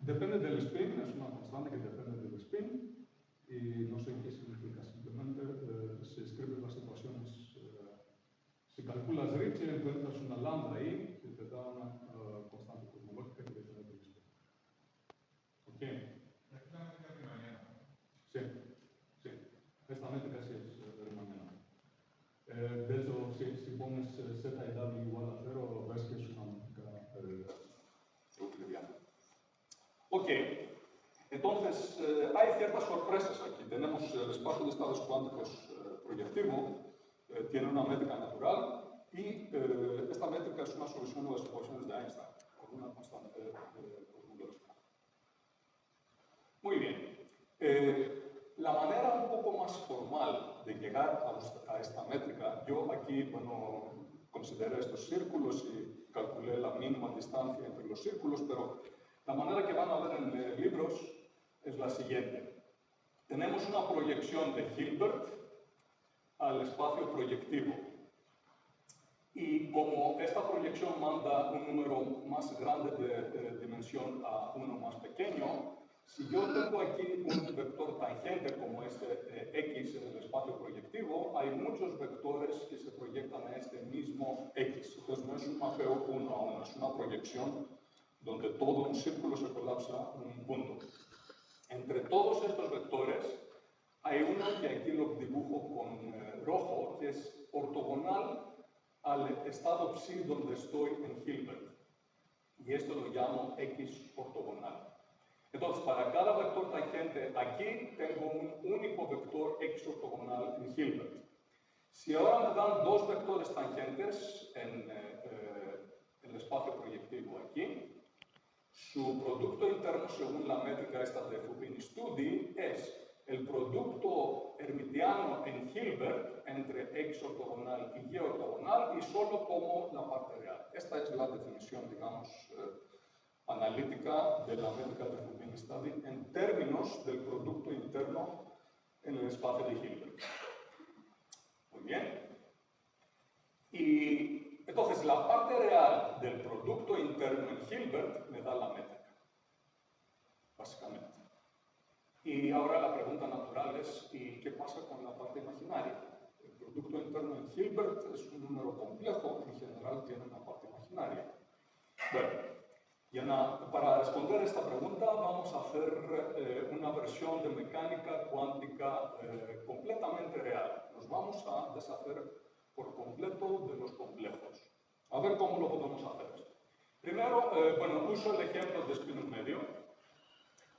Depende del spin, es una constante que depende del spin y no sé qué significa, simplemente se escriben las ecuaciones. Si calculas Ricci, encuentras una lambda ahí, que te da una constante cosmológica que depende del spin. ¿Ok? Esta métrica riemanniana. Sí, sí. Esta métrica sí es riemanniana. De hecho, si pones z y w igual a 0, ves que es una métrica euclidiana. Ok, entonces hay ciertas sorpresas aquí. Tenemos el espacio de estados cuánticos proyectivo, tiene una métrica natural y esta métrica es una solución de las ecuaciones de Einstein con una constante cosmológica. Muy bien. La manera un poco más formal de llegar a esta métrica, yo aquí, bueno, consideré estos círculos y calculé la mínima distancia entre los círculos, pero la manera que van a ver en libros es la siguiente. Tenemos una proyección de Hilbert al espacio proyectivo. Y como esta proyección manda un número más grande de dimensión a uno más pequeño, si yo tengo aquí un vector tangente como este X en el espacio proyectivo, hay muchos vectores que se proyectan a este mismo X. Entonces no es un mapeo uno a uno, es una proyección donde todo un círculo se colapsa en un punto. Entre todos estos vectores hay uno que aquí lo dibujo con rojo, que es ortogonal al estado psi donde estoy en Hilbert. Y esto lo llamo X ortogonal. Entonces, para cada vector tangente, aquí tengo un único vector X ortogonal en Hilbert. Si ahora me dan dos vectores tangentes en el espacio proyectivo aquí, su producto interno, según la métrica esta de Fubini-Studi, es el producto hermitiano en Hilbert entre X ortogonal y Y ortogonal y solo como la parte real. Esta es la definición, digamos, analítica de la métrica de Fubini-Studi en términos del producto interno en el espacio de Hilbert. Muy bien. Y entonces la parte real del producto interno en Hilbert me da la métrica, básicamente. Y ahora la pregunta natural es, ¿y qué pasa con la parte imaginaria? El producto interno en Hilbert es un número complejo, en general tiene una parte imaginaria. Bueno, para responder esta pregunta vamos a hacer una versión de mecánica cuántica completamente real. Nos vamos a deshacer por completo de los complejos. A ver cómo lo podemos hacer esto. Primero, bueno, uso el ejemplo de spinor medio.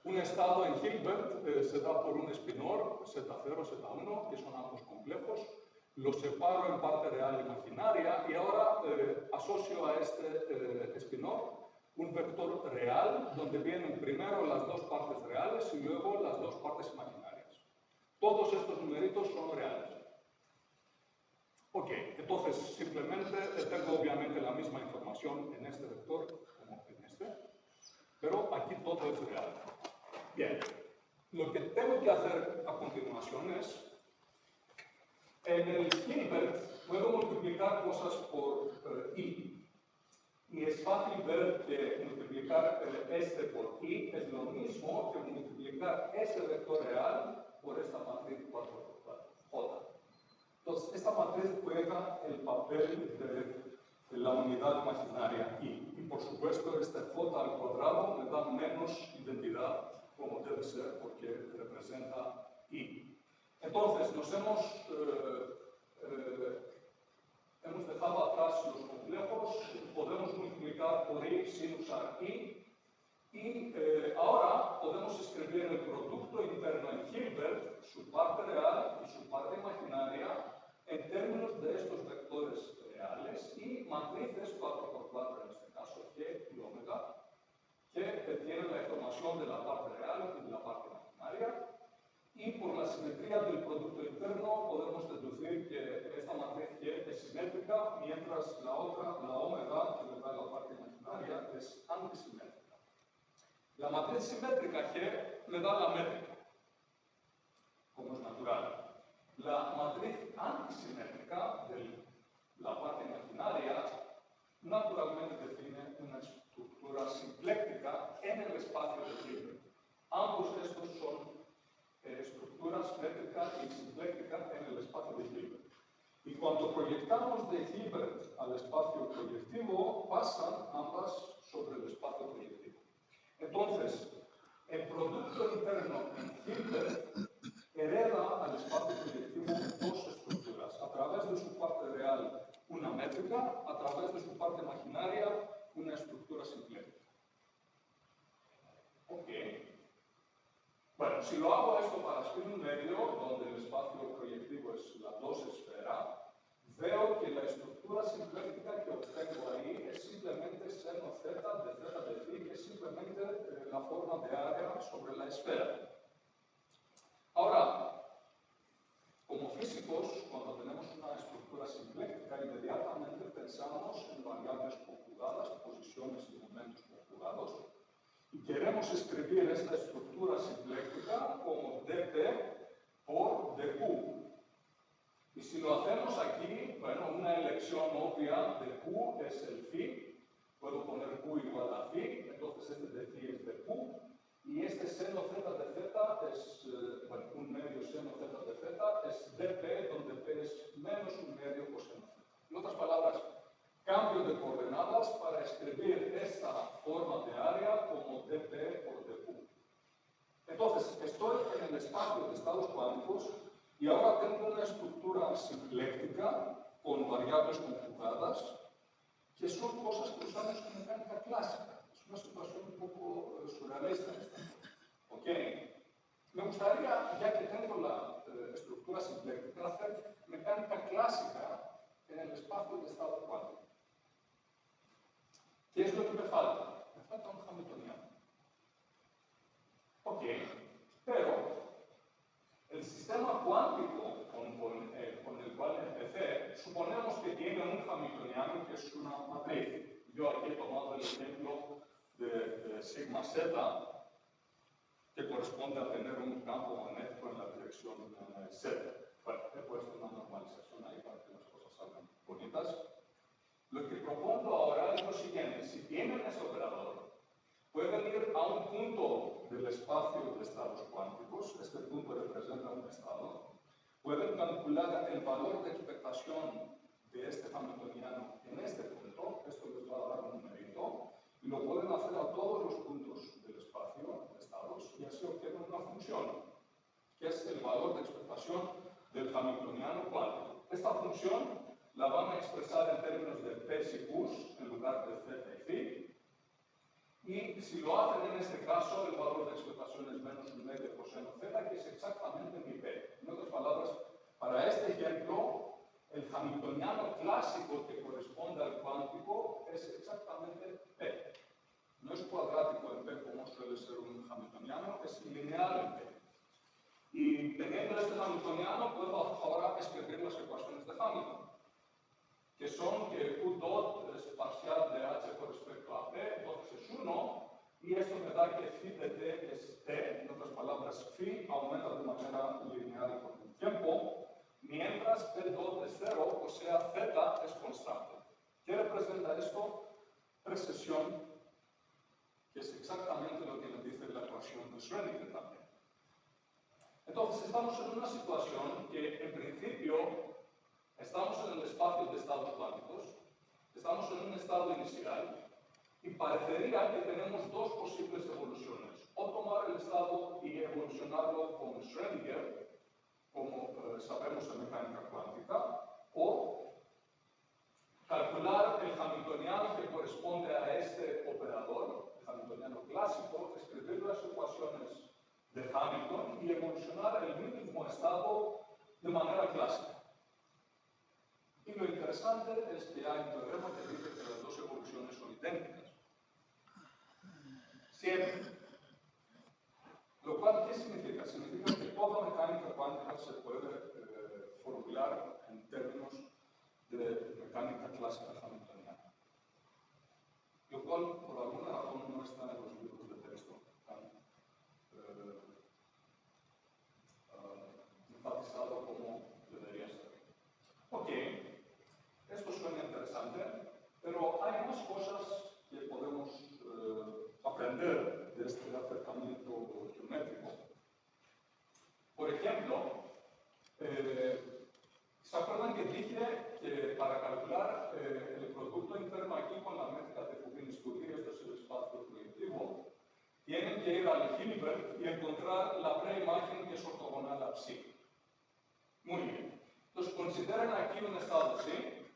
Un estado en Hilbert se da por un spinor, Z0, Z1, que son ambos complejos. Los separo en parte real e imaginaria y ahora asocio a este spinor un vector real donde vienen primero las dos partes reales y luego las dos partes imaginarias. Todos estos numeritos son reales. Ok, entonces simplemente tengo obviamente la misma información en este vector como en este, pero aquí todo es real. Bien, lo que tengo que hacer a continuación es, en el Hilbert puedo multiplicar cosas por i. Y es fácil ver que multiplicar este por i es lo mismo que multiplicar este vector real por esta matriz 4x4, J. Entonces, esta matriz juega el papel de la unidad imaginaria i. Y por supuesto, este j al cuadrado me da menos identidad, como debe ser, porque representa i. Entonces, nos hemos dejado atrás los complejos, podemos multiplicar por i sin usar i, y ahora podemos escribir el producto interno en Hilbert, su parte real y su parte imaginaria, en términos de estos vectores reales y matrices 4x4, en este caso G y omega, que tienen la información de la parte real y de la parte imaginaria. Y por la simetría del producto interno podemos deducir que esta matriz G es simétrica, mientras la otra, la omega, que le da la parte imaginaria, es antisimétrica. La matriz simétrica G me da la métrica, como es natural. La matriz antisimétrica de la parte imaginaria naturalmente define una estructura simpléctica espacio de Hilbert. Ambos estos son estructuras métrica y sinclética en el espacio de Hilbert. Y cuando proyectamos de Hilbert al espacio proyectivo, pasan ambas sobre el espacio proyectivo. Entonces, el producto interno en Hilbert hereda al espacio proyectivo dos estructuras, a través de su parte real una métrica, a través de su parte imaginaria una estructura simplética. Ok. Bueno, si lo hago esto para spin medio, donde el espacio proyectivo es la 2 esfera, veo que la estructura simplética que obtengo ahí es simplemente seno z de phi, que es simplemente la forma de área sobre la esfera. Ahora, como físicos, cuando tenemos una estructura simplética, inmediatamente pensamos en variables conjugadas, posiciones y momentos conjugados, y queremos escribir esta estructura simplética como dp por dq. Y si lo hacemos aquí, bueno, una elección obvia de Q es el phi. Puedo poner Q igual a phi, entonces este de phi es de Q. Y este seno z de z es, bueno, un medio seno z de z es dp, donde p es menos un medio coseno z. En otras palabras, cambio de coordenadas para escribir esta forma de área como dp por dq. Entonces, estoy en el espacio de estados cuánticos y ahora tengo una estructura simplética con variables conjugadas que son cosas que usamos en mecánica clásica. Es una situación un poco surrealista. ¿Ok? Me gustaría, ya que tengo la estructura simplética, hacer mecánica clásica en el espacio de estado cuántico. ¿Qué es lo que me falta? Me falta un hamiltoniano. Ok, pero el sistema cuántico con el cual empecé, suponemos que tiene un hamiltoniano que es una matriz. Yo aquí he tomado el ejemplo de sigma z, que corresponde a tener un campo magnético en la dirección z. Bueno, he puesto una normalización ahí para que las cosas salgan bonitas. Lo que propongo ahora es lo siguiente: si tienen ese operador, pueden ir a un punto del espacio de estados cuánticos, este punto representa un estado, pueden calcular el valor de expectación de este hamiltoniano en este punto, esto les va a dar un numerito, y lo pueden hacer a todos los puntos del espacio de estados, y así obtienen una función, que es el valor de expectación del hamiltoniano cuántico. Esta función la van a expresar en términos de p y q en lugar de z y phi. Y si lo hacen en este caso, el valor de expectación es menos un medio coseno z, que es exactamente mi p. En otras palabras, para este ejemplo, el hamiltoniano clásico que corresponde al cuántico es exactamente p. No es cuadrático en p como suele ser un hamiltoniano, es lineal en p. Y teniendo este hamiltoniano, puedo ahora escribir las ecuaciones de Hamilton, que son que Q dot es parcial de h con respecto a p, entonces es 1, y esto me da que phi de t es t, en otras palabras, phi aumenta de manera lineal con el tiempo, mientras p dot es 0, o sea, z es constante. ¿Qué representa esto? Precesión, que es exactamente lo que me dice la ecuación de Schrödinger también. Entonces, estamos en una situación que, en principio, estamos en el espacio de estados cuánticos, estamos en un estado inicial, y parecería que tenemos dos posibles evoluciones. O tomar el estado y evolucionarlo con Schrödinger, como sabemos en mecánica cuántica, o calcular el hamiltoniano que corresponde a este operador, el hamiltoniano clásico, escribir las ecuaciones de Hamilton y evolucionar el mismo estado de manera clásica. Y lo interesante es que hay un teorema que dice que las dos evoluciones son idénticas. Siempre. Lo cual, ¿qué significa? Significa que toda mecánica cuántica se puede formular en términos de mecánica clásica hamiltoniana. Lo cual, por alguna razón, no está en los libros de texto tan enfatizado como debería ser. Ok, esto suena interesante, pero hay más cosas que podemos aprender de este acercamiento geométrico. Por ejemplo, ¿se acuerdan que dije que para calcular el producto interno aquí con la métrica de Fubini-Study, esto es el espacio proyectivo, tienen que ir al Hilbert y encontrar la preimagen que es ortogonal a psi? Muy bien. Entonces, consideren aquí un estado psi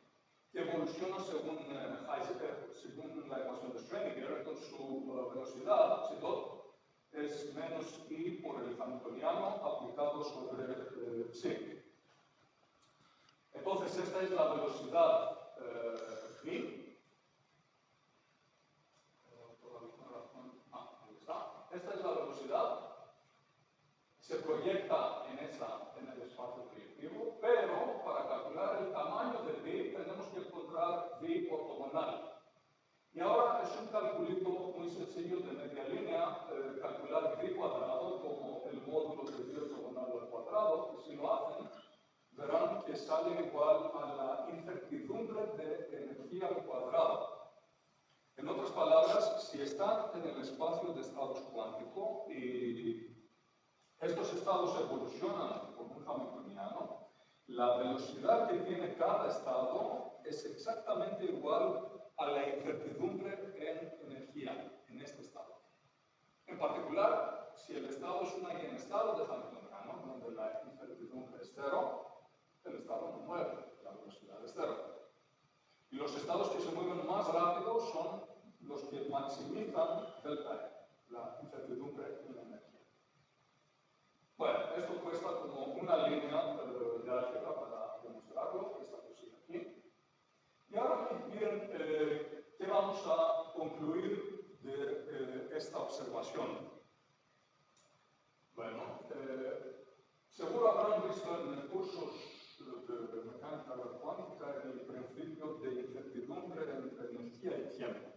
que evoluciona según Heisenberg, según la ecuación de Schrödinger. Entonces, su velocidad, psi dot, es menos i por el hamiltoniano aplicado sobre psi. Entonces, esta es la velocidad phi. Esta es la velocidad. Se proyecta en el espacio proyectivo, pero para calcular el tamaño de phi tenemos que encontrar phi ortogonal. Y ahora es un calculito muy sencillo de media línea, calcular phi cuadrado como el módulo de phi ortogonal al cuadrado, que si lo hacen, verán que sale igual a la incertidumbre de energía al cuadrado. En otras palabras, si están en el espacio de estados cuántico y estos estados evolucionan como un hamiltoniano, la velocidad que tiene cada estado es exactamente igual a la incertidumbre en energía en este estado. En particular, si el estado es un eigenestado de hamiltoniano, donde la incertidumbre es cero, el estado no mueve, la velocidad es cero. Y los estados que se mueven más rápido son los que maximizan delta E, la incertidumbre en la energía. Bueno, esto cuesta como una línea de álgebra para demostrarlo, esta cosilla aquí. Y ahora miren qué vamos a concluir de esta observación. Bueno, seguro habrán visto en cursos de mecánica cuántica el principio de incertidumbre entre energía y tiempo.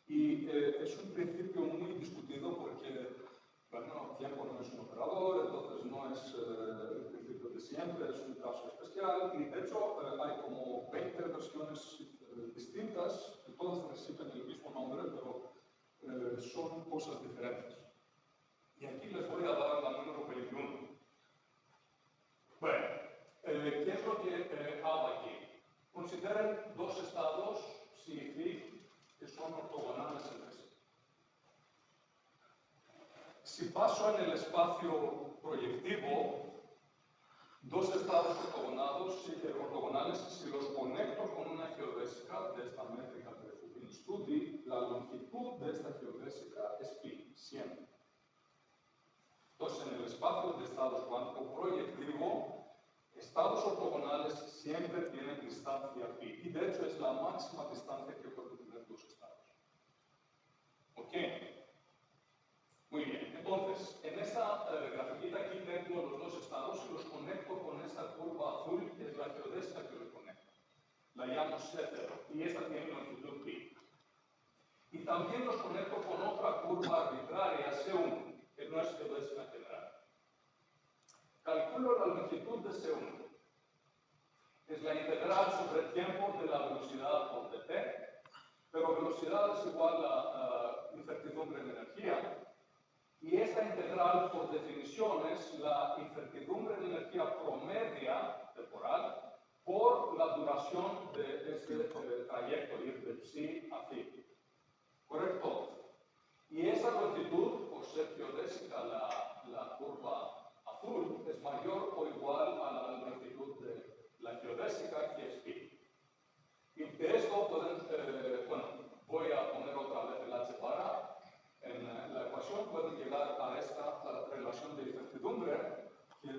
Y es un principio muy discutido porque, bueno, tiempo no es un operador, entonces no es el principio de siempre, es un caso especial, y de hecho hay como 20 versiones distintas, que todas reciben el mismo nombre, pero son cosas diferentes. Y aquí les voy a dar la número 21. Bueno, ¿qué es lo que hago aquí? Consideren dos estados, psi y phi, que son ortogonales entre sí. Si paso en el espacio proyectivo, dos estados ortogonales, si los conecto con una geodésica de esta métrica de Fubini-Study, la longitud de esta geodésica es phi, siempre. Entonces, en el espacio de estados cuántico proyectivo, estados ortogonales siempre tienen distancia phi, y de hecho es la máxima distancia que pueden tener dos estados. ¿Ok? Muy bien, entonces, en esta grafiquita aquí tengo los dos estados y los conecto con esta curva azul, que es la geodésica que lo conecta. La llamo C0, y esta tiene longitud pi. Y también los conecto con otra curva arbitraria, C1, que no es geodésica general. Calculo la longitud de C1. Es la integral sobre el tiempo de la velocidad por dt, pero velocidad es igual a incertidumbre en energía. Y esta integral, por definición, es la incertidumbre de energía promedia temporal por la duración de este trayecto, ir de psi a phi. ¿Correcto? Y esa longitud, por ser geodésica la curva azul, es mayor o igual a la longitud de la geodésica, que es phi. Y de esto pueden, bueno, voy a poner otra vez el h bar. En la ecuación pueden llegar a esta relación de incertidumbre que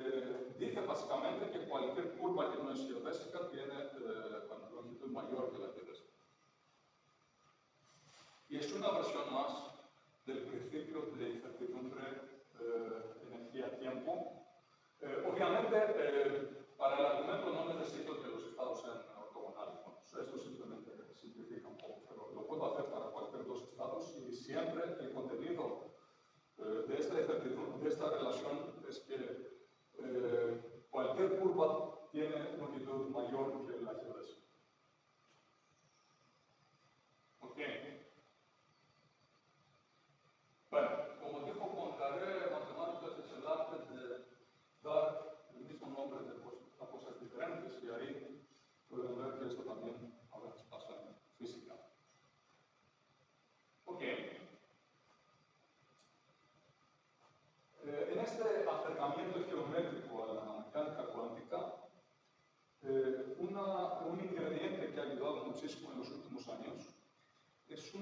dice básicamente que cualquier curva que no es geodésica tiene una longitud mayor que la geodésica. Y es una versión más del principio de incertidumbre energía-tiempo. Obviamente, para el argumento no necesito que los estados sean ortogonales. Bueno, esto simplemente simplifica un poco, pero lo puedo hacer para cualquier dos estados y siempre el contenido de esta relación es que cualquier curva tiene longitud mayor que la geodésica. ¿Ok?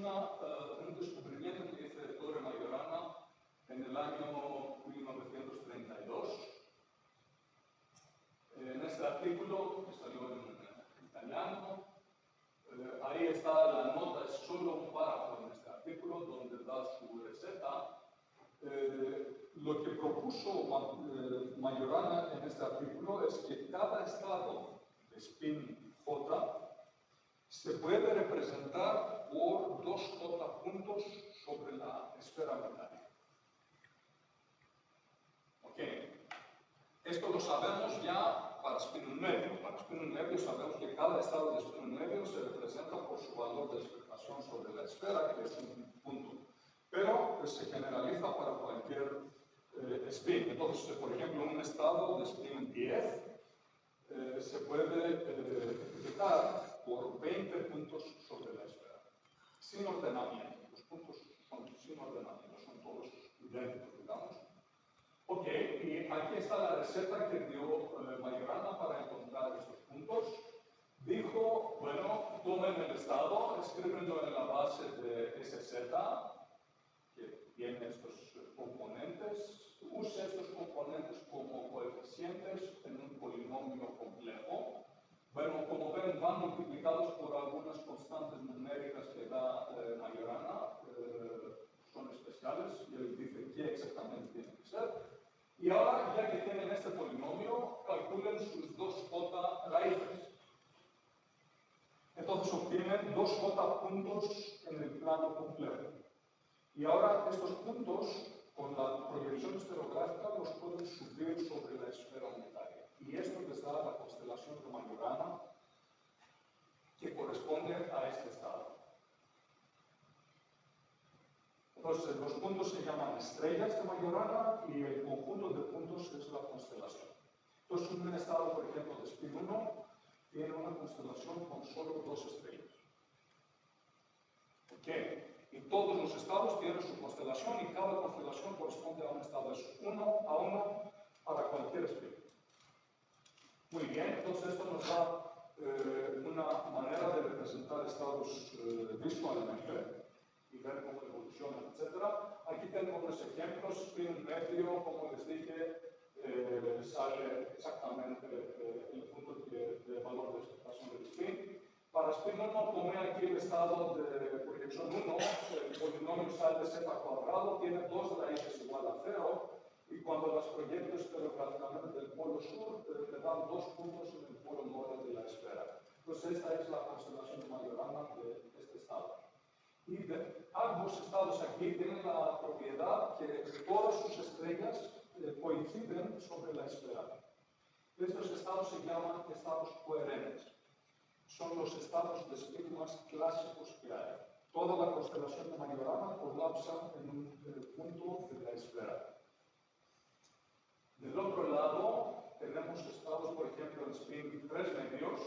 un descubrimiento que hizo Ettore Majorana en el año 1932. En este artículo, que salió en italiano, ahí está la nota, es solo un párrafo en este artículo donde da su receta. Lo que propuso Majorana en este artículo es que cada estado de spin J se puede representar por 2J puntos sobre la esfera metálica. ¿Ok? Esto lo sabemos ya para spin medio. Para spin medio sabemos que cada estado de spin medio se representa por su valor de expectación sobre la esfera, que es un punto. Pero se generaliza para cualquier spin. Entonces, por ejemplo, un estado de spin 10 se puede explicar por 20 puntos sobre la esfera, sin ordenamiento. Los puntos son sin ordenamiento, son todos idénticos, digamos. Ok, y aquí está la receta que dio Majorana para encontrar estos puntos. Dijo, bueno, tomen el estado, escríbenlo en la base de SZ, que tiene estos componentes, use estos componentes como coeficientes en un polinomio complejo. Bueno, como ven, van multiplicados por algunas constantes numéricas que da Majorana, son especiales, y él dice qué exactamente tiene que ser. Y ahora, ya que tienen este polinomio, calculen sus 2J raíces. Entonces obtienen 2J puntos en el plano complejo. Y ahora estos puntos, con la proyección estereográfica, los pueden subir sobre la esfera unitaria. Y esto les da la constelación de Majorana, que corresponde a este estado. Entonces, los puntos se llaman estrellas de Majorana y el conjunto de puntos es la constelación. Entonces, un estado, por ejemplo, de spin 1 tiene una constelación con solo 2 estrellas. ¿Ok? Y todos los estados tienen su constelación y cada constelación corresponde a un estado. Es 1 a 1 para cualquier spin. Muy bien, entonces esto nos da una manera de representar estados visualmente y ver cómo evolucionan, etc. Aquí tengo unos ejemplos, spin medio, como les dije, sale exactamente el punto de valor de expectación del spin. Para spin 1 tomé aquí el estado de proyección 1, el polinomio sal de z cuadrado, tiene 2 raíces igual a 0, y cuando las proyecto estereográficamente del polo sur, me dan 2 puntos en el polo norte de la esfera. Entonces esta es la constelación de Majorana de este estado. Y ambos estados aquí tienen la propiedad que todas sus estrellas coinciden sobre la esfera. Estos estados se llaman estados coherentes. Son los estados de spin más clásicos que hay. Toda la constelación de Majorana colapsa en un punto de la esfera. Del otro lado, tenemos estados, por ejemplo, en spin 3 medios.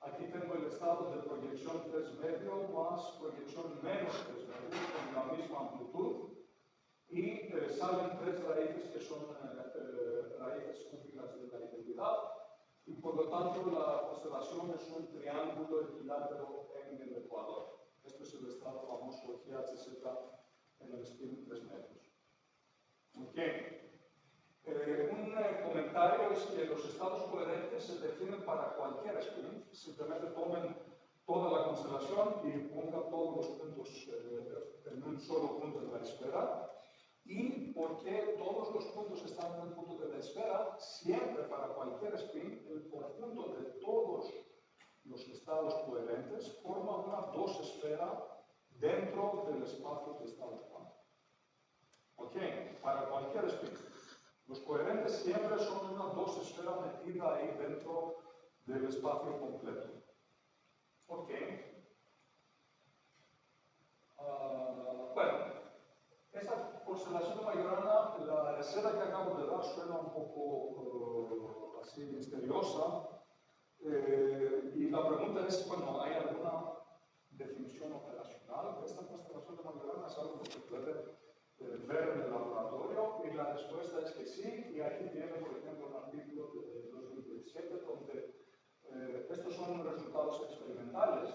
Aquí tengo el estado de proyección 3 medio más proyección menos 3 medios con la misma amplitud. Y salen 3 raíces que son raíces cúbicas de la identidad. Y por lo tanto, la constelación es un triángulo equilátero en el ecuador. Este es el estado famoso GHZ en el spin 3 medios. Ok. Un comentario es que los estados coherentes se definen para cualquier spin. Simplemente tomen toda la constelación y pongan todos los puntos en un solo punto de la esfera. Y porque todos los puntos están en un punto de la esfera, siempre para cualquier spin, el conjunto de todos los estados coherentes forma una dos-esfera dentro del espacio de estados cuánticos. Ok, para cualquier spin. Los coherentes siempre son una dos-esfera metida ahí dentro del espacio completo. Ok. Bueno, esta constelación de Majorana, la receta que acabo de dar suena un poco así misteriosa. Y la pregunta es, bueno, ¿hay alguna definición operacional de esta constelación de Majorana? ¿Es algo que se puede ver en el laboratorio? Y la respuesta es que sí, y aquí tiene, por ejemplo, un artículo de 2017 donde estos son resultados experimentales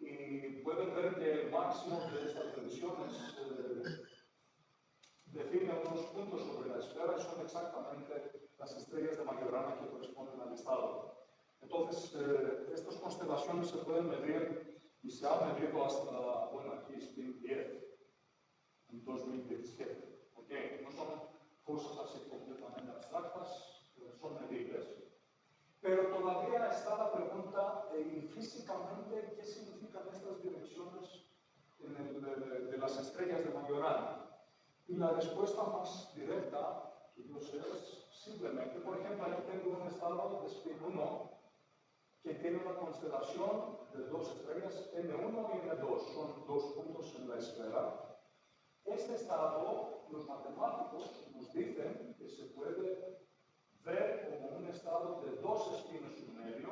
y pueden ver que el máximo de estas divisiones define unos puntos sobre la esfera y son exactamente las estrellas de Majorana que corresponden al estado. Entonces, estas constelaciones se pueden medir y se han medido hasta, bueno, aquí spin 10 en 2017. ¿Okay? No son cosas así completamente abstractas, son medibles. Pero todavía está la pregunta físicamente, ¿qué significan estas direcciones de las estrellas de Majorana? Y la respuesta más directa que yo sé es simplemente, por ejemplo, aquí tengo un estado de spin 1 que tiene una constelación de dos estrellas, N1 y N2, son dos puntos en la esfera. Este estado, los matemáticos nos dicen que se puede ver como un estado de dos espinos y medio,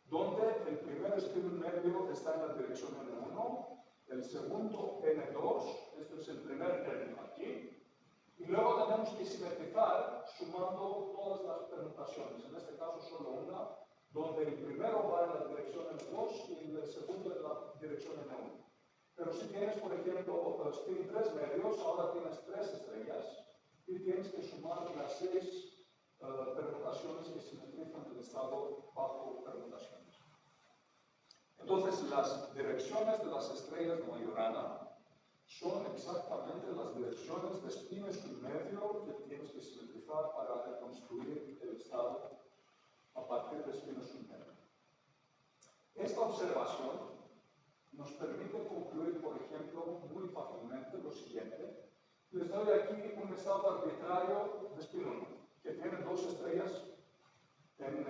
donde el primer espino y medio está en la dirección N1, el segundo N2, esto es el primer término aquí, y luego tenemos que simetrizar sumando todas las permutaciones, en este caso solo una, donde el primero va en la dirección N2 y el segundo en la dirección N1. Pero si tienes, por ejemplo, spin 3 medios, ahora tienes 3 estrellas y tienes que sumar las 6 permutaciones que simetrizan el estado bajo permutaciones. Entonces, las direcciones de las estrellas de Majorana son exactamente las direcciones de spines y medio que tienes que simetrizar para reconstruir el estado a partir de spines y medio. Esta observación nos permite concluir, por ejemplo, muy fácilmente lo siguiente. Les doy aquí un estado arbitrario de spin 1, que tiene dos estrellas en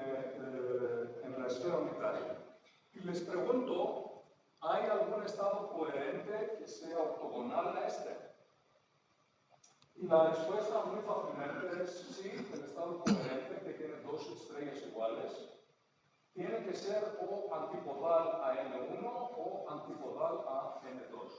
la esfera unitaria. Y les pregunto, ¿hay algún estado coherente que sea ortogonal a este? Y la respuesta muy fácilmente es sí, el estado coherente que tiene dos estrellas iguales tiene que ser o antipodal a N1 o antipodal a N2.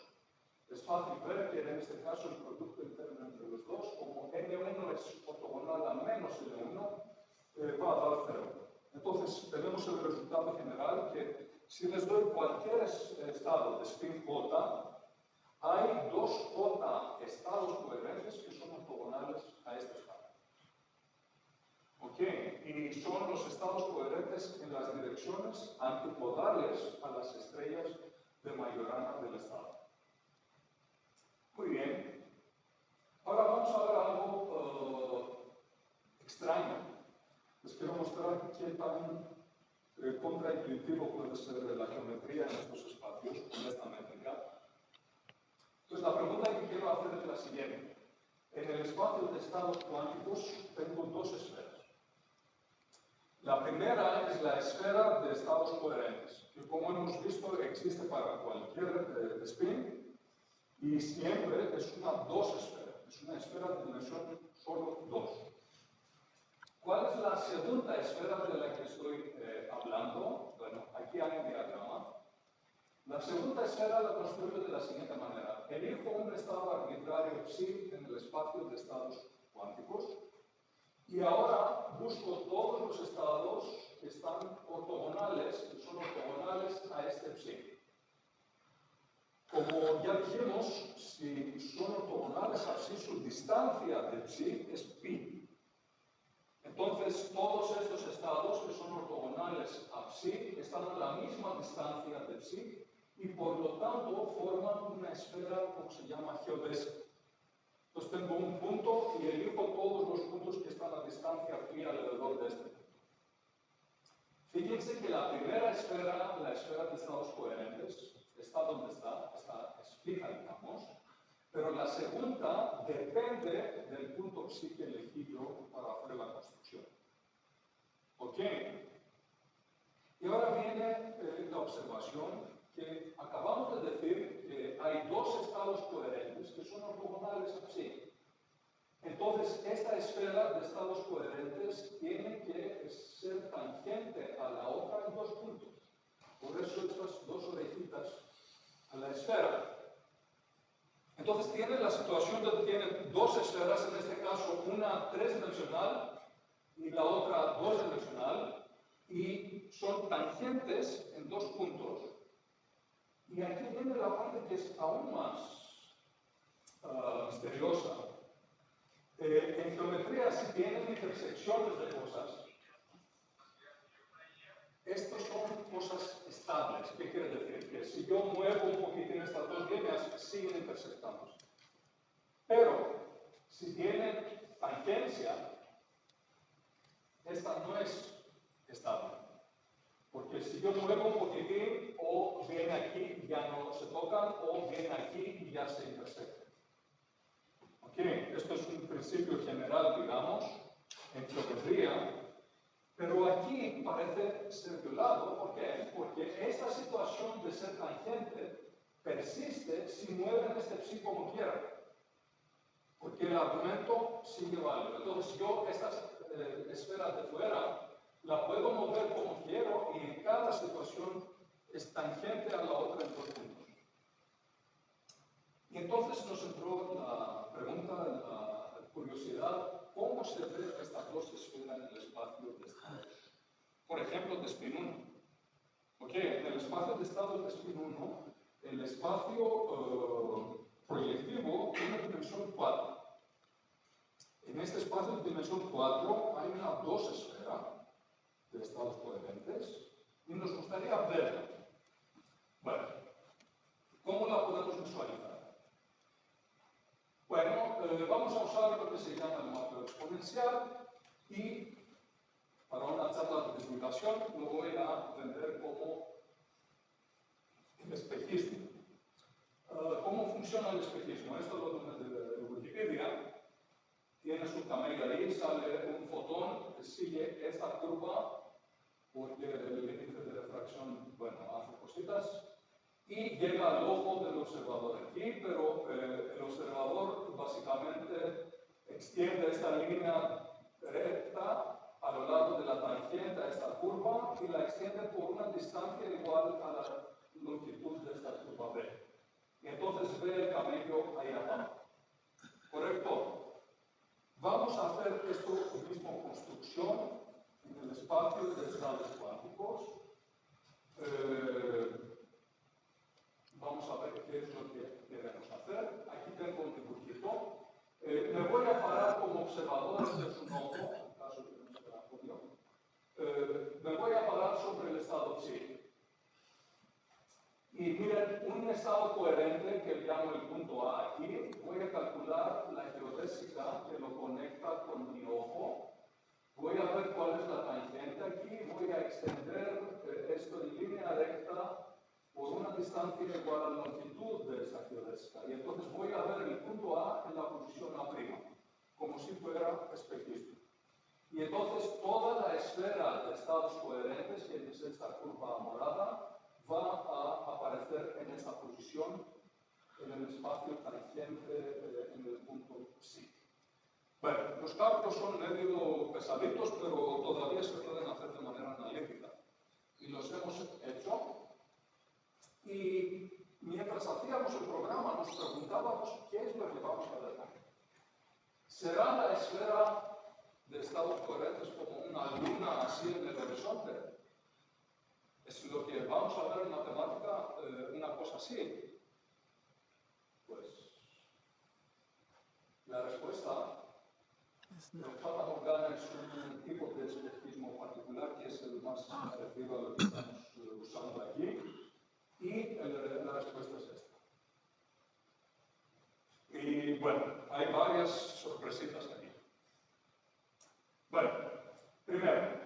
Es fácil ver que en este caso el producto interno entre los dos, como N1 es ortogonal a menos N1, va a dar 0. Entonces tenemos el resultado general que si les doy cualquier estado de spin J, hay dos J estados coherentes que son ortogonales a este estado. ¿Ok? Y son los estados coherentes en las direcciones antipodales a las estrellas de Majorana del estado. Muy bien. Ahora vamos a ver algo extraño. Les quiero mostrar qué tan contraintuitivo puede ser la geometría en estos espacios con esta métrica. Entonces, la pregunta que quiero hacer es la siguiente. En el espacio de estados cuánticos tengo dos esferas. La primera es la esfera de estados coherentes, que como hemos visto existe para cualquier spin y siempre es una dos-esfera, es una esfera de dimensión solo 2. ¿Cuál es la segunda esfera de la que estoy hablando? Bueno, aquí hay un diagrama. La segunda esfera la construyo de la siguiente manera. Elijo un estado arbitrario psi en el espacio de estados cuánticos y ahora busco todos los estados que están ortogonales, que son ortogonales a este psi. Como ya dijimos, si son ortogonales a psi, su distancia de psi es pi. Entonces, todos estos estados que son ortogonales a psi están a la misma distancia de psi y por lo tanto forman una esfera como se llama geodésica. Entonces tengo un punto y elijo todos los puntos que están a distancia pi alrededor de este punto. Fíjense que la primera esfera, la esfera de estados coherentes, está donde está, es fija, digamos, pero la segunda depende del punto psi que elegí yo para hacer la construcción. ¿Ok? Y ahora viene la observación que acabamos de decir que hay dos estados coherentes que son ortogonales a psi. Entonces, esta esfera de estados coherentes tiene que ser tangente a la otra en dos puntos. Por eso estas dos orejitas a la esfera. Entonces, tiene la situación de que tiene dos esferas, en este caso una tridimensional y la otra dos dimensional, y son tangentes en dos puntos. Y aquí viene la parte que es aún más misteriosa. En geometría, si tienen intersecciones de cosas, estas son cosas estables. ¿Qué quiere decir? Que si yo muevo un poquitín estas dos líneas, siguen intersectándose. Pero, si tienen tangencia, esta no es estable. Porque si yo muevo un poquitín, o viene aquí y ya no se tocan, o viene aquí y ya se intersectan. ¿Ok? Esto es un principio general, digamos, en geometría. Pero aquí parece ser violado. ¿Por qué? Porque esta situación de ser tangente persiste si mueven este psi como quieran. Porque el argumento sigue válido. Entonces yo esta esfera de fuera la puedo mover como quiero y en cada situación es tangente a la otra en dos puntos. Y entonces nos entró la pregunta, la curiosidad, ¿cómo se ve estas dos esferas en el espacio de estados? Por ejemplo, de spin 1. ¿Ok? En el espacio de estados de spin 1, el espacio proyectivo tiene dimensión 4. En este espacio de dimensión 4 hay una dos-esfera de estados coherentes y nos gustaría verla. Bueno, ¿cómo la podemos visualizar? Bueno, vamos a usar lo que se llama el mapeo exponencial y para una charla de divulgación lo voy a entender como el espejismo. ¿Cómo funciona el espejismo? Esto lo tomé de Wikipedia. Tiene su camella ahí, sale un fotón que sigue esta curva porque el índice de refracción, bueno, hace cositas y llega al ojo del observador aquí, pero el observador básicamente extiende esta línea recta a lo largo de la tangente a esta curva y la extiende por una distancia igual a la longitud de esta curva B. Y entonces ve el camello ahí abajo. ¿Correcto? Vamos a hacer esto mismo construcción en el espacio de estados cuánticos. Vamos a ver qué es lo que queremos hacer. Aquí tengo un dibujito. Me voy a parar como observador de su nodo, en caso de que no se la me voy a parar sobre el estado psi. Y miren, un estado coherente que llamo el punto A aquí, voy a calcular la geodésica que lo conecta con mi ojo. Voy a ver cuál es la tangente aquí, voy a extender esto en línea recta por una distancia igual a la longitud de esta geodésica. Y entonces voy a ver el punto A en la posición A', como si fuera espejismo. Y entonces toda la esfera de estados coherentes, que es esta curva morada, va a aparecer en esta posición, en el espacio tangente, en el punto psi. Bueno, los cálculos son medio pesaditos, pero todavía se pueden hacer de manera analítica. Y los hemos hecho. Y mientras hacíamos el programa nos preguntábamos qué es lo que vamos a ver. ¿Será la esfera de estados coherentes como una luna así en el horizonte? ¿Es lo que vamos a ver en matemática una cosa así? Pues la respuesta, el Fata Morgana es un tipo de espejismo particular que es el más parecido a lo que estamos usando aquí, y la respuesta es esta. Y bueno, hay varias sorpresitas aquí. Bueno, primero,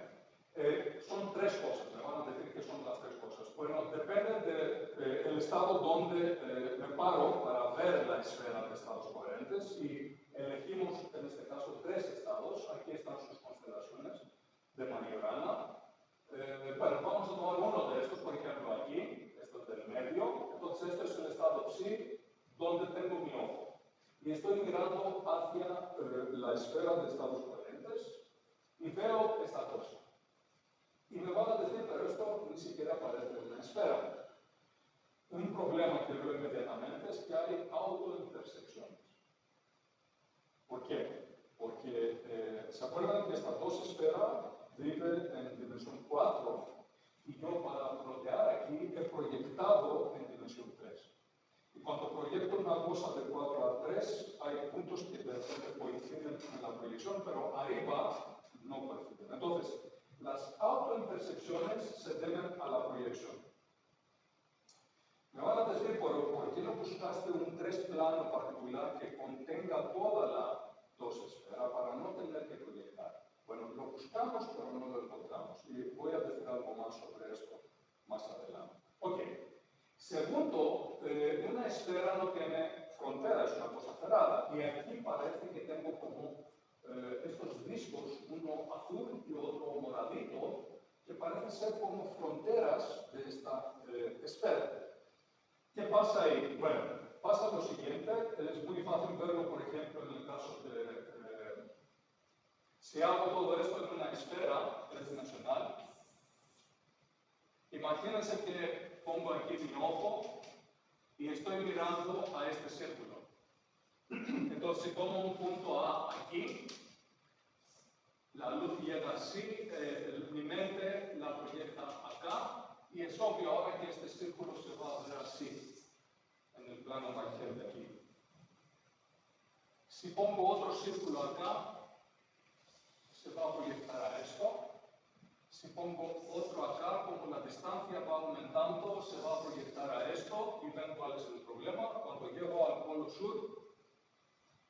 son tres cosas, me van a decir que son las tres cosas. Bueno, depende del estado donde me paro para ver la esfera de estados coherentes y elegimos en este caso tres estados. Aquí están sus constelaciones de Majorana. Bueno, vamos a tomar uno de estos, por ejemplo, aquí, esto es del medio. Entonces, este es el estado psi, donde tengo mi ojo. Y estoy mirando hacia la esfera de estados coherentes y veo esta cosa. Y me van a decir, pero esto ni siquiera parece una esfera. Un problema que veo inmediatamente es que hay autointersecciones. ¿Por qué? Porque ¿se acuerdan que esta dos esfera vive en dimensión 4? Y yo para bloquear aquí he proyectado en dimensión cosa de 4 a 3, hay puntos que de repente coinciden en la proyección, pero arriba no coinciden. Entonces, las autointersecciones se deben a la proyección. Me van a decir, ¿por qué no buscaste un 3 plano particular que contenga toda la 2 esfera para no tener que proyectar? Bueno, lo buscamos, pero no lo encontramos. Y voy a decir algo más sobre esto más adelante. Ok. Segundo, una esfera no tiene frontera, es una cosa cerrada. Y aquí parece que tengo como estos discos, uno azul y otro moradito, que parecen ser como fronteras de esta esfera. ¿Qué pasa ahí? Bueno, pasa lo siguiente, es muy fácil verlo, por ejemplo, en el caso de... si hago todo esto en una esfera tridimensional, imagínense que pongo aquí mi ojo y estoy mirando a este círculo. Entonces, si tomo un punto A aquí, la luz llega así, mi mente la proyecta acá, y es obvio ahora que este círculo se va a ver así, en el plano tangente aquí. Si pongo otro círculo acá, se va a proyectar a esto. Si pongo otro acá, como la distancia va aumentando, se va a proyectar a esto, y ven cuál es el problema. Cuando llego al polo sur,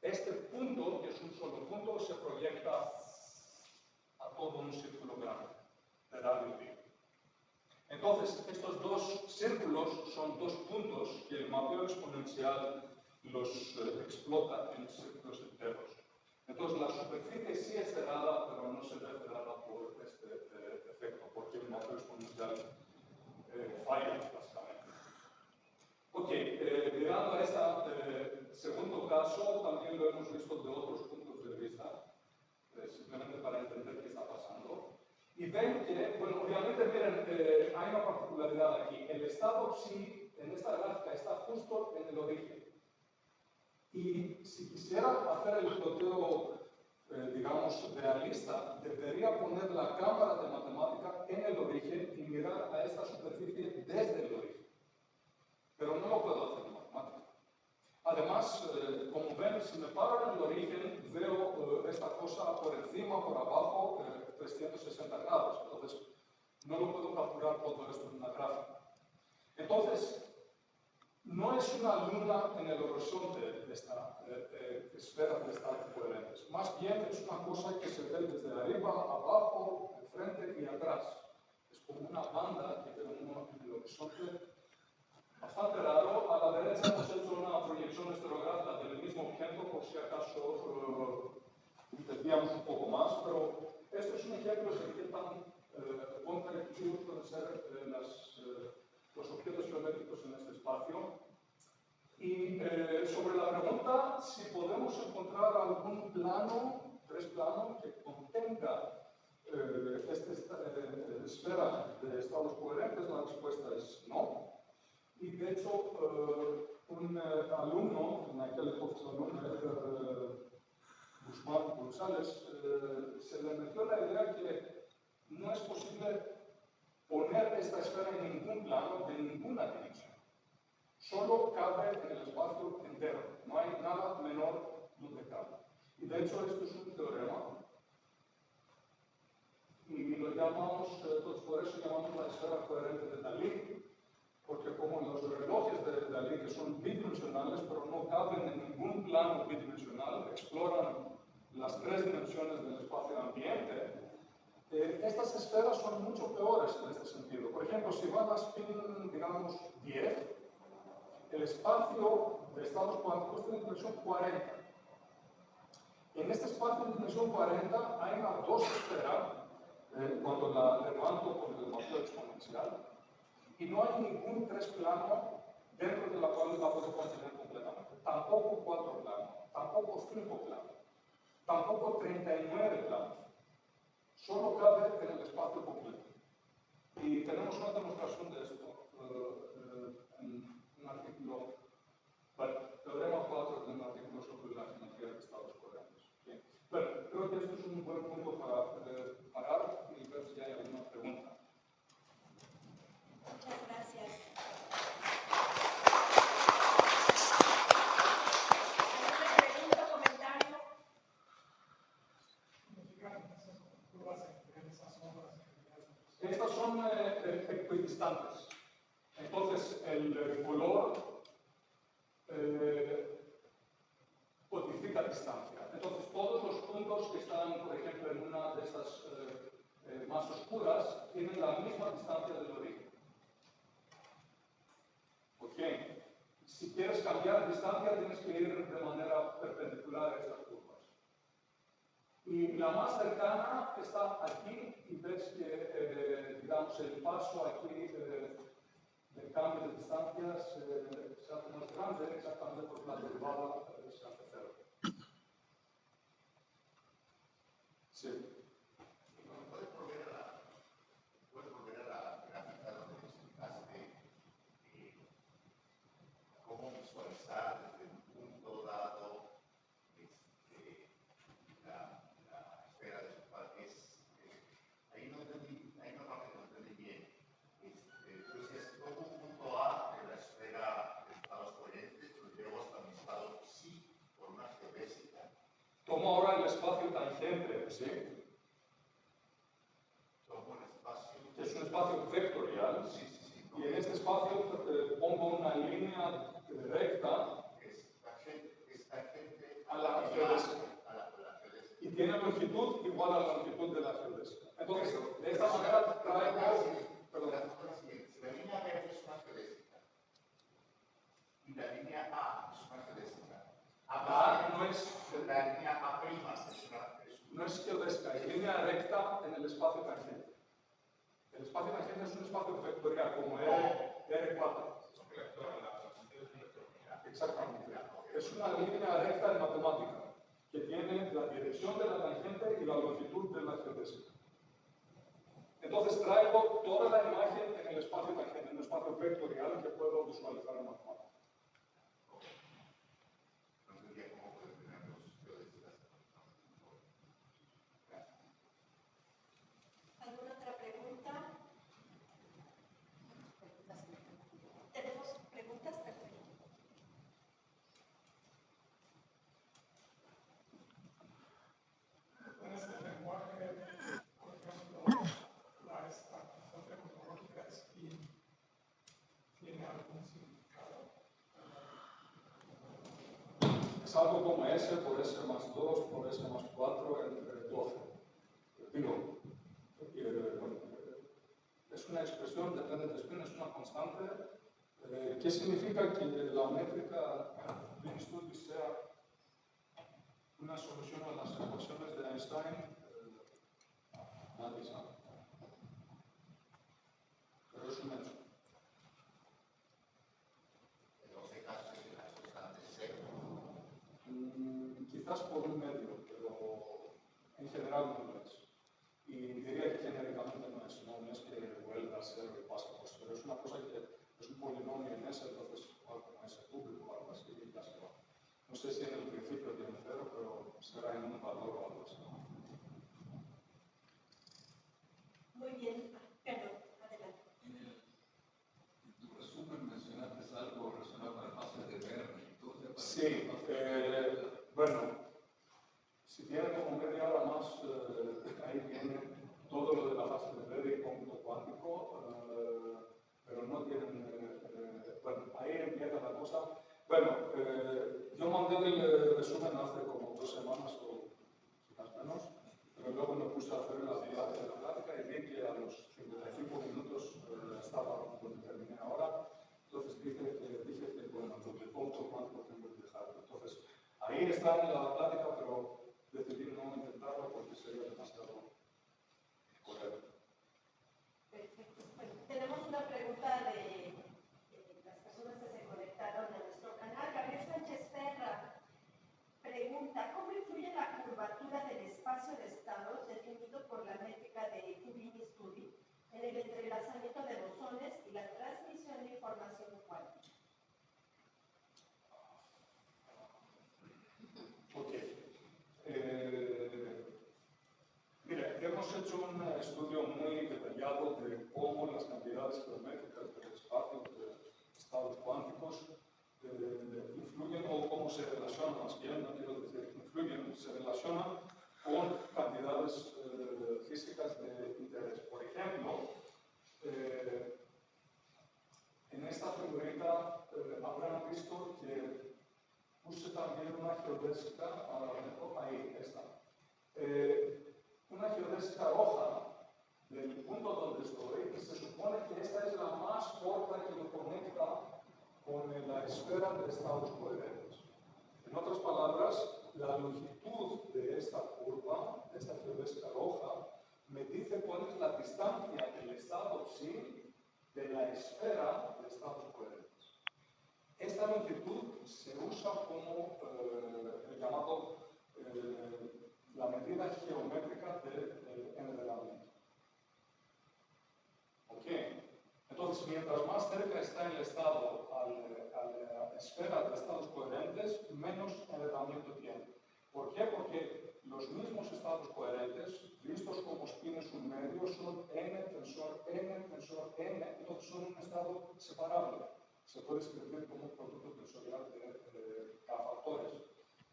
este punto, que es un solo punto, se proyecta a todo un círculo grande, de radio pi. Entonces, estos dos círculos son dos puntos que el mapeo exponencial los explota en círculos enteros. Entonces, la superficie sí es cerrada, pero no se ve cerrada por este efecto, porque el mapeo exponencial falla, básicamente. Ok, mirando a este segundo caso, también lo hemos visto de otros puntos de vista, simplemente para entender qué está pasando. Y ven que, bueno, obviamente, miren, hay una particularidad aquí. El estado psi en esta gráfica está justo en el origen. Y si quisiera hacer el ploteo, digamos, realista, debería poner la cámara de matemática en el origen y mirar a esta superficie desde el origen. Pero no lo puedo hacer en matemática. Además, como ven, si me paro en el origen, veo esta cosa por encima, por abajo, 360 grados. Entonces, no lo puedo capturar todo esto en una gráfica. Entonces, no es una luna en el horizonte de esta esfera de estados coherentes. Más bien es una cosa que se ve desde arriba, abajo, enfrente y atrás. Es como una banda que vemos en el horizonte. Bastante raro. A la derecha hemos hecho una proyección estereográfica del mismo objeto, por si acaso entendíamos un poco más, pero este es un ejemplo de qué tan contraintuitivos pueden ser los objetos geométricos en este espacio. Y sobre la pregunta si podemos encontrar algún plano, 3 planos, que contenga esta esfera de estados coherentes, la respuesta es no. Y de hecho, un alumno, en aquel entonces alumno, Guzmán González, se le metió la idea que no es posible poner esta esfera en ningún plano de ninguna dimensión. Solo cabe en el espacio entero, no hay nada menor donde cabe. Y de hecho, esto es un teorema, y lo llamamos, por eso llamamos la esfera coherente de Dalí, porque como los relojes de Dalí, que son bidimensionales, pero no caben en ningún plano bidimensional, exploran las 3 dimensiones del espacio ambiente, estas esferas son mucho peores en este sentido. Por ejemplo, si van a spin, digamos, 10, el espacio de estados cuánticos tiene dimensión 40. En este espacio de dimensión 40 hay una 2 esfera, cuando la levanto con el mapeo exponencial, y no hay ningún 3 plano dentro de la cual la puedo contener completamente. Tampoco 4 planos, tampoco 5 planos, tampoco 39 planos. Solo cabe en el espacio completo. Y tenemos una demostración de esto en un artículo, bueno, teorema 4 de un artículo sobre la geometría de estados coherentes. Bien. Bueno, creo que esto es un buen punto para parar y ver si hay alguna pregunta. Muchas gracias. distancia. Entonces, todos los puntos que están, por ejemplo, en una de estas más oscuras, tienen la misma distancia del origen. ¿Ok? Si quieres cambiar distancia, tienes que ir de manera perpendicular a estas curvas. Y la más cercana está aquí, y ves que, digamos, el paso aquí del cambio de distancias se hace más grande, exactamente porque la derivada se hace cero. Sí. ¿Puedes volver a la gráfica donde explicaste cómo visualizar desde un punto dado la esfera de su padre? Ahí no entendí bien. Tú decías, tomo un punto A de la esfera de estados coherentes, lo llevo hasta un estado psi por una geodésica. Tomo ahora el espacio tangente, ¿sí? Tomo el espacio. Que es un espacio vectorial. Sí. Y en este espacio pongo una línea recta Es tangente a la geodésica. a la geodésica. Y tiene longitud igual a la longitud de la geodésica. Entonces, de esta manera traigo... Perdón. Si la línea B es una geodésica y la línea A es una geodésica, A no es la línea A' no es geodésica, es línea recta en el espacio tangente. El espacio tangente es un espacio vectorial, como R4. Exactamente. Es una línea recta en matemática, que tiene la dirección de la tangente y la longitud de la geodésica. Entonces traigo toda la imagen en el espacio tangente, en un espacio vectorial que puedo visualizar en matemática. No entendía cómo pueden tener dos geodésicas. ¿Alguna otra pregunta? ¿Tenemos preguntas? Perfecto. En este lenguaje, por ejemplo, la estatización metodológica SPIN tiene algún significado. Es algo como S por S más 2 por S más 4 entre 12. Digo, bueno, es una expresión, depende del spin, es una constante. ¿Qué significa que la métrica de estudio sea una solución a las ecuaciones de Einstein? Nadie sabe. Pero es un hecho. En 12 casos es la constante cero. Quizás por un medio, pero en general no lo es. Y diría que genéricamente no es que vuelva a ser y pasa por ser. Es una cosa que es un polinomio en S, entonces igual como S público o algo así, y ya se va. No sé si en el principio tiene cero, pero será en un valor o algo así. Muy bien. Perdón, adelante. En tu resumen mencionaste algo relacionado con la fase de Bernoulli. Sí, bueno, si tiene como media hora más, ahí viene todo lo de la fase de Bernoulli y cómputo cuántico, pero no tienen, bueno, ahí empieza la cosa. Bueno, yo mandé el resumen hace como 2 semanas o quizás menos, pero luego me puse a hacer la plática y vi que a los 55 minutos estaba donde terminé ahora. Entonces dije que bueno, lo del cómputo cuántico tengo que dejarlo. Entonces, ahí está en la plática, pero decidí no intentarlo porque sería demasiado correcto. Perfecto. Bueno, tenemos una pregunta de las personas que se conectaron a nuestro canal. Gabriel Sánchez Ferra pregunta, ¿cómo influye la curvatura del espacio de estados definido por la métrica de Fubini-Study en el entrelazamiento de bosones y la transmisión de información cuántica? Ok. Mira, hemos hecho un estudio muy detallado de cómo las cantidades geométricas del espacio de estados cuánticos influyen o cómo se relacionan, más bien, no quiero decir influyen, se relacionan con cantidades físicas de interés. Por ejemplo, en esta figurita habrán visto que puse también una geodésica, ahora mejor, ahí está. Una geodésica roja del punto donde estoy, y se supone que esta es la más corta que lo conecta con la esfera de estados coherentes. En otras palabras, la longitud de esta curva, de esta geodésica roja, me dice cuál es la distancia del estado psi de la esfera de estados coherentes. Esta longitud se usa como el llamado la medida geométrica del enredamiento. ¿Ok? Entonces, mientras más cerca está el estado a la esfera de estados coherentes, menos enredamiento tiene. ¿Por qué? Porque los mismos estados coherentes, vistos como espines submedios, son n tensor n tensor n, entonces son un estado separable. Se puede escribir como un producto tensorial de K factores.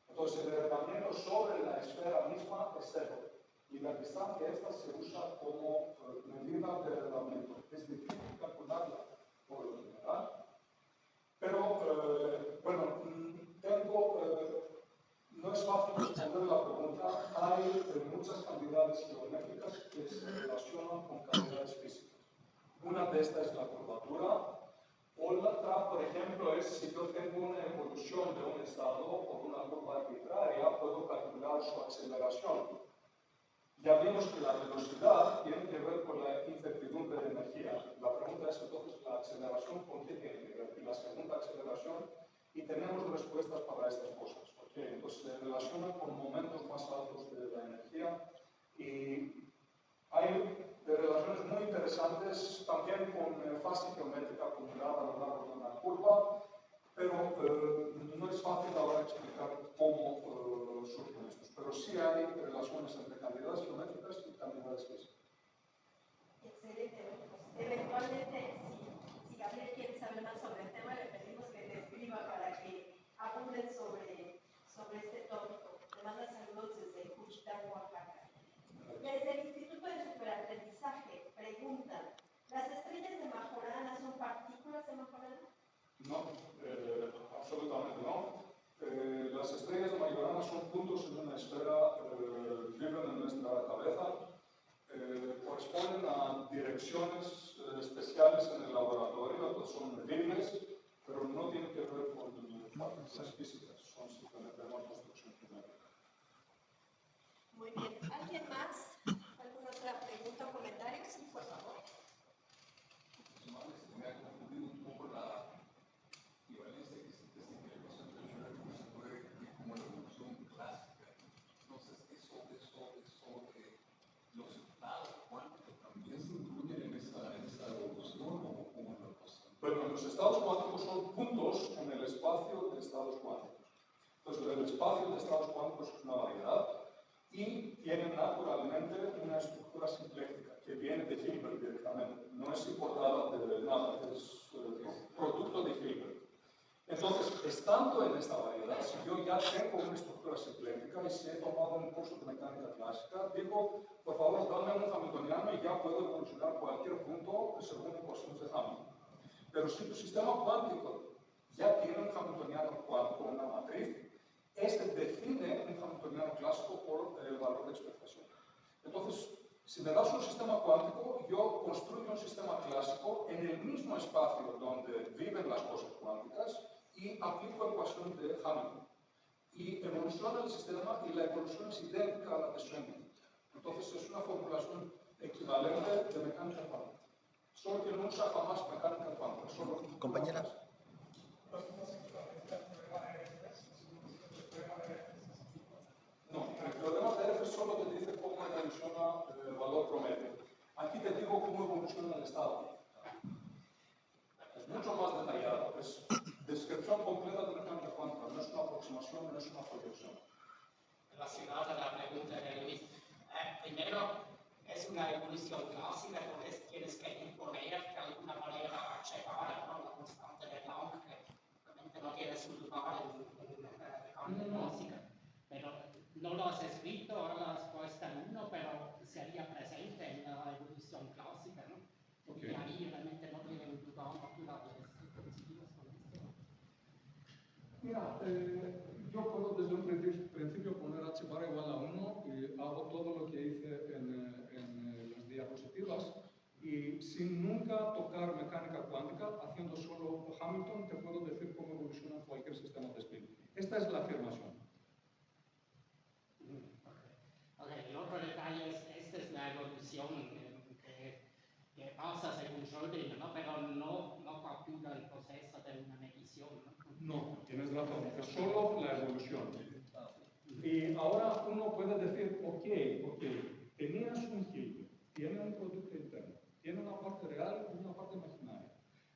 Entonces, el enredamiento sobre la esfera misma es cero. Y la distancia esta se usa como medida de enredamiento. Es difícil calcularla por lo general. Pero, bueno, no es fácil responder la pregunta. Hay muchas cantidades geométricas que se relacionan con cantidades físicas. Una de estas es la curvatura. Otra, por ejemplo, es si yo tengo una evolución de un estado por una curva arbitraria, puedo calcular su aceleración. Ya vimos que la velocidad tiene que ver con la incertidumbre de energía. La pregunta es entonces, ¿la aceleración con qué tiene que ver? Y la segunda aceleración, y tenemos respuestas para estas cosas. ¿Okay? Entonces se relaciona con momentos más altos de la energía y hay relaciones muy interesantes también con fase geométrica acumulada a lo largo de una curva, pero no es fácil ahora explicar cómo surgen estos. Pero sí hay relaciones entre cantidades geométricas y cantidades físicas. Excelente. Eventualmente, si Gabriel quiere saber más sobre el tema, le pedimos que te escriba para que abunden sobre este tópico. Te manda saludos desde Juchitán, Oaxaca. Desde el Instituto de Superaprendizaje preguntan, ¿las estrellas de Majorana son partículas de Majorana? No, absolutamente no. Las estrellas de Majorana son puntos en una esfera, viven en nuestra cabeza, corresponden a direcciones especiales en el laboratorio, entonces son medibles, pero no tienen que ver con partículas físicas, son simplemente una construcción geométrica. Muy bien. ¿Alguien más? ¿Alguna otra pregunta o comentario? Sí, por favor. Me ha confundido un poco la equivalencia que existe en la ecuación terciaria que se puede describir como la evolución clásica. Entonces, los estados cuánticos también se incluyen en esa evolución o cómo es la cosa. Bueno, los estados cuánticos son puntos en el espacio de estados cuánticos. Entonces, el espacio de estados cuánticos es una variedad y tienen naturalmente una estructura simpléctica que viene de Hilbert directamente. No es importada de nada, es producto de Hilbert. Entonces, estando en esta variedad, si yo ya tengo una estructura simplética y si he tomado un curso de mecánica clásica, digo, por favor, dame un hamiltoniano y ya puedo evolucionar cualquier punto según ecuaciones de Hamilton. Pero si tu sistema cuántico ya tiene un hamiltoniano cuántico, una matriz, este define un hamiltoniano clásico por el valor de expectación. Entonces, si me das un sistema cuántico, yo construyo un sistema clásico en el mismo espacio donde viven las cosas cuánticas y aplico ecuación de Hamilton. Y evoluciona el sistema y la evolución es idéntica a la de Schrödinger. Entonces, es una formulación equivalente de mecánica cuántica. Solo que no usa jamás mecánica cuántica. Solo Compañera. No, el teorema de F solo te dice cómo evoluciona el valor promedio. Aquí te digo cómo evoluciona el estado. Es mucho más detallado. Es descripción completa de mecánica cuántica. No es una aproximación, no es una proyección. Relacionada a la pregunta de Luis. Primero, es una evolución clásica, entonces tienes que imponer de alguna manera a checar, ¿no? La constante de Planck, que realmente no tiene su lugar en mecánica clásica. Pero no lo has escrito, ahora lo has puesto en uno, pero sería presente en la evolución clásica, ¿no? Porque ahí realmente no tiene un lugar natural. ¿Coincidimos con esto? Mira, yo puedo desde un principio poner h bar igual a 1 y hago todo lo que hice en las diapositivas y sin nunca tocar mecánica cuántica, haciendo solo Hamilton, te puedo decir cómo evoluciona cualquier sistema de spin. Esta es la afirmación. Ok, el otro detalle es, esta es la evolución que pasa según Schrödinger, ¿no? Pero no captura el proceso de una medición, ¿no? No, tienes razón, es solo la evolución. Y ahora uno puede decir, ok, tenías un Hilbert, tiene un producto interno, tiene una parte real y una parte imaginaria.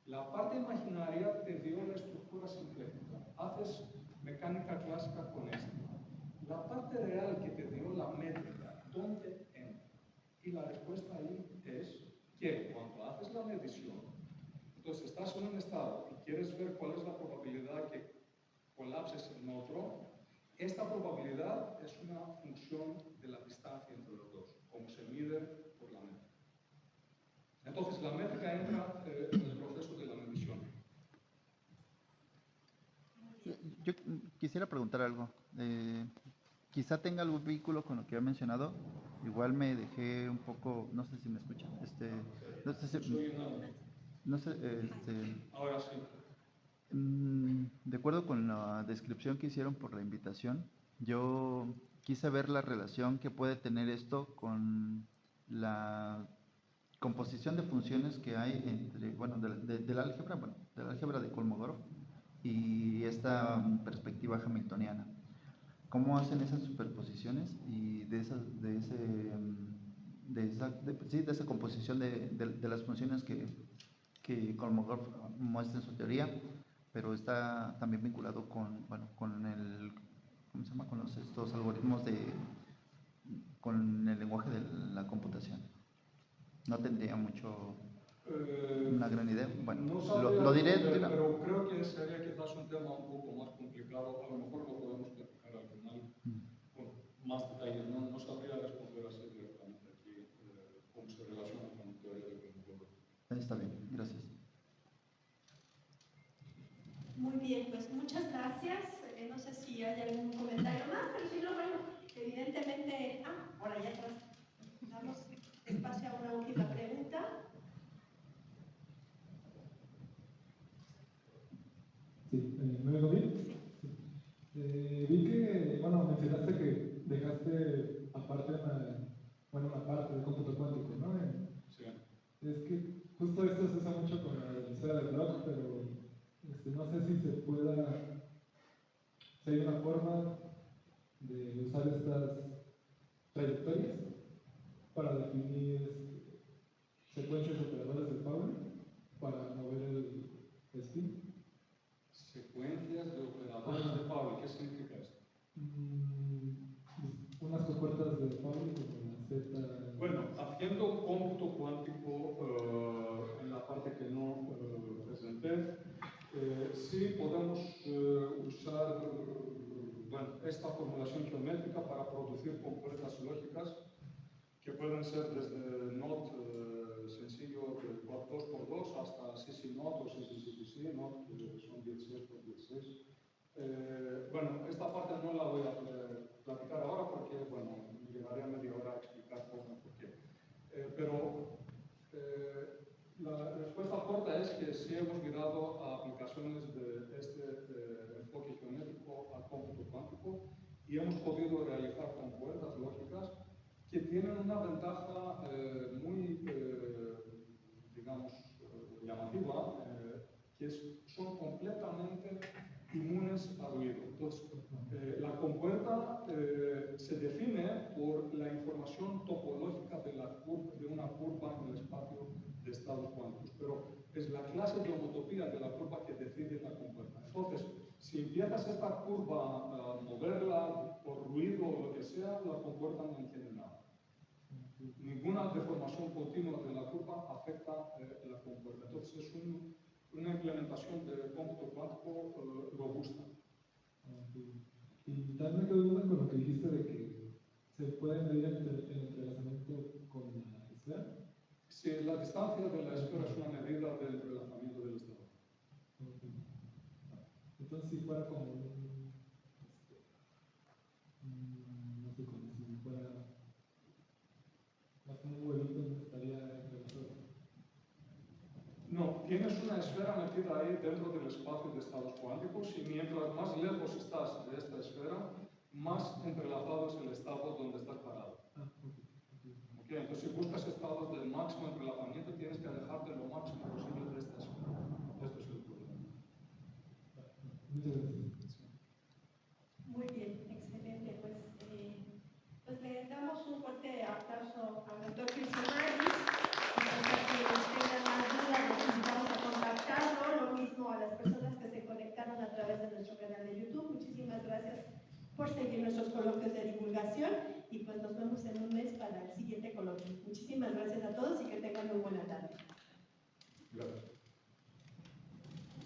La parte imaginaria te dio la estructura simplética, haces mecánica clásica con esto. La parte real que te dio la métrica, ¿dónde entra? Y la respuesta ahí es que cuando haces la medición, entonces estás en un estado y quieres ver cuál es la probabilidad que colapses en otro, esta probabilidad es una función de la distancia entre los dos, como se mide por la métrica. Entonces la métrica entra en el proceso de la medición. Yo quisiera preguntar algo. Quizá tenga algún vínculo con lo que ha mencionado. Igual me dejé un poco, no sé si me escuchan. No sé si, no sé, Ahora sí. de acuerdo con la descripción que hicieron por la invitación, yo quise ver la relación que puede tener esto con la composición de funciones que hay entre, bueno, del álgebra, bueno, del álgebra de Kolmogorov y esta perspectiva hamiltoniana. ¿Cómo hacen esas superposiciones y de esa composición de las funciones que Kolmogorov muestra en su teoría, pero está también vinculado con, bueno, con el, ¿cómo se llama? Con estos algoritmos con el lenguaje de la computación? No tendría una gran idea. Bueno, No sabría lo diré, responder, pero creo que sería quizás un tema un poco más complicado. A lo mejor lo podemos platicar al final con más detalles. No sabría responder así directamente aquí cómo se relaciona con la teoría de Kolmogorov. Está bien, gracias. Muy bien, pues muchas gracias. No sé si hay algún comentario más, pero si no, bueno, evidentemente, por allá atrás, damos espacio a una última pregunta. Sí, ¿me oigo bien? Sí. Vi que, bueno, mencionaste que dejaste aparte una parte de cómputo cuántico, ¿no? Sí. Es que justo esto se usa mucho con la esfera de Bloch, pero no sé si se pueda, si hay una forma de usar estas trayectorias para definir secuencias de operadores de Pauli para mover el spin. Secuencias de operadores de Pauli, ¿qué significa esto? Unas compuertas de Pauli como la Z. Bueno, haciendo cómputo cuántico en la parte que no presenté, sí podemos usar esta formulación geométrica para producir compuertas lógicas que pueden ser desde NOT sencillo de 2x2 hasta CC NOT o CC NOT, que son 16 por 16. Bueno, esta parte no la voy a platicar ahora porque, bueno, me llevaría media hora a explicar cómo y por qué. Pero la respuesta corta es que sí hemos mirado a aplicaciones de este enfoque geométrico al cómputo cuántico y hemos podido realizar compuertas lógicas que tienen una ventaja muy, digamos, llamativa, que son completamente inmunes a ruido. Entonces, la compuerta se define por la información topológica de una curva en el espacio de estados cuánticos, pero es la clase de homotopía de la curva que decide la compuerta. Entonces, si empiezas esta curva a moverla por ruido o lo que sea, la compuerta no entiende nada. Ninguna deformación continua de la curva afecta la compuerta. Entonces, es una implementación de cómputo cuántico robusta. Y también me quedo duda con lo que dijiste de que se puede medir el entrelazamiento con la esfera. Si la distancia de la esfera es una medida del entrelazamiento del estado. Entonces, si fuera como fuera más como un huevito donde estaría entre nosotros. No, tienes una esfera metida ahí dentro del espacio de estados cuánticos y mientras más lejos estás de esta esfera, más entrelazado es el estado donde estás parado. ¿Ok? Entonces, si buscas estados del máximo entrelazamiento, tienes que alejarte lo máximo posible de esta esfera. Esto es el problema. Muchas gracias. Muy bien, excelente. Pues le damos un fuerte aplauso al doctor Cristianari. Para quienes tengan más dudas, necesitamos a contactarlo. Lo mismo a las personas que se conectaron a través de nuestro canal de YouTube. Muchísimas gracias por seguir nuestros coloquios de divulgación y pues nos vemos en un mes para el siguiente coloquio. Muchísimas gracias a todos y que tengan muy buena tarde. Gracias.